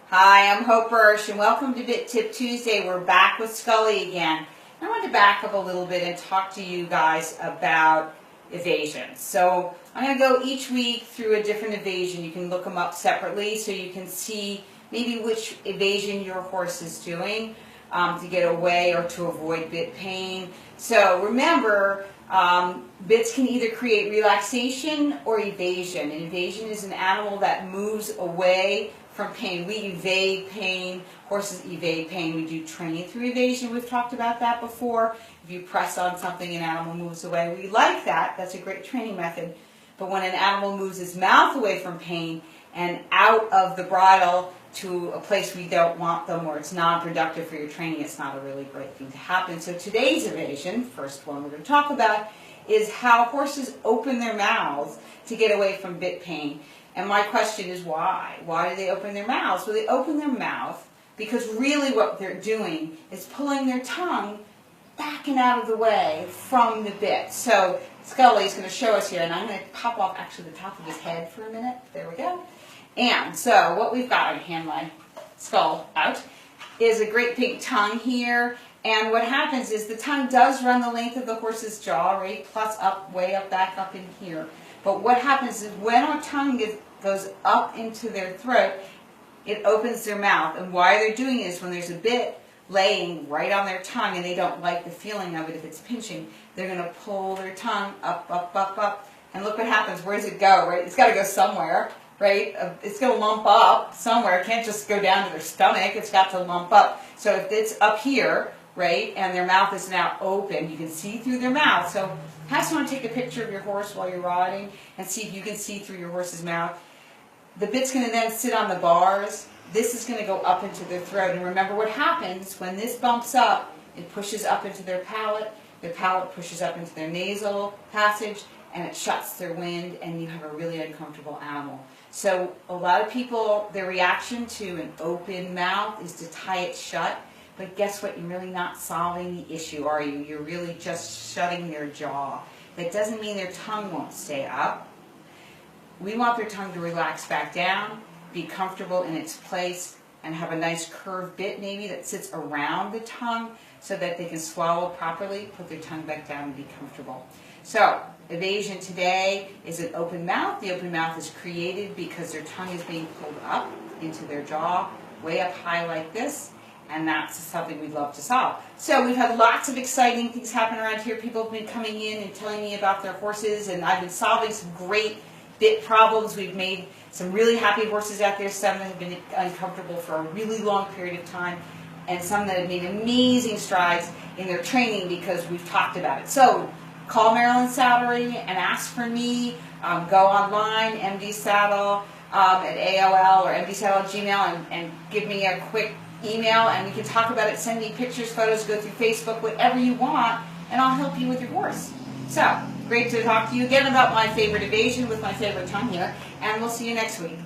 Hi, I'm Hope Birch, and welcome to Bit Tip Tuesday. We're back with Skully again. I want to back up a little bit and talk to you guys about evasions. So I'm going to go each week through a different evasion. You can look them up separately so you can see maybe which evasion your horse is doing to get away or to avoid bit pain. So remember, bits can either create relaxation or evasion. An evasion is an animal that moves away from pain. We evade pain. Horses evade pain. We do training through evasion. We've talked about that before. If you press on something, an animal moves away. We like that. That's a great training method. But when an animal moves its mouth away from pain and out of the bridle to a place we don't want them, or it's non-productive for your training, it's not a really great thing to happen. So today's evasion, first one we're going to talk about, is how horses open their mouths to get away from bit pain. And my question is why? Why do they open their mouths? Well, they open their mouth because really what they're doing is pulling their tongue back and out of the way from the bit. So Skully is going to show us here, and I'm going to pop off actually the top of his head for a minute. There we go. And so what we've got, I hand my skull out, is a great big tongue here. And what happens is the tongue does run the length of the horse's jaw, right? Plus up, way up, back up in here. But what happens is when our tongue goes up into their throat, it opens their mouth. And why they're doing this, when there's a bit laying right on their tongue and they don't like the feeling of it if it's pinching, they're going to pull their tongue up, up, up, up. And look what happens. Where does it go, right? It's got to go somewhere, right? It's going to lump up somewhere. It can't just go down to their stomach. It's got to lump up. So if it's up here, right, and their mouth is now open, you can see through their mouth. So have someone take a picture of your horse while you're riding and see if you can see through your horse's mouth. The bit's going to then sit on the bars. This is going to go up into their throat. And remember what happens when this bumps up, it pushes up into their palate pushes up into their nasal passage, and it shuts their wind, and you have a really uncomfortable animal. So a lot of people, their reaction to an open mouth is to tie it shut. But guess what? You're really not solving the issue, are you? You're really just shutting their jaw. That doesn't mean their tongue won't stay up. We want their tongue to relax back down, be comfortable in its place, and have a nice curved bit maybe that sits around the tongue so that they can swallow properly, put their tongue back down and be comfortable. So, evasion today is an open mouth. The open mouth is created because their tongue is being pulled up into their jaw, way up high like this. And that's something we'd love to solve. So we've had lots of exciting things happen around here. People have been coming in and telling me about their horses, and I've been solving some great bit problems. We've made some really happy horses out there, some that have been uncomfortable for a really long period of time, and some that have made amazing strides in their training because we've talked about it. So call Maryland Saddlery and ask for me. Go online, MD Saddle at AOL or MD Saddle at Gmail, and give me a quick email, and we can talk about it. Send me pictures, photos, go through Facebook, whatever you want, and I'll help you with your horse. So, great to talk to you again about my favorite evasion with my favorite tongue here, and we'll see you next week.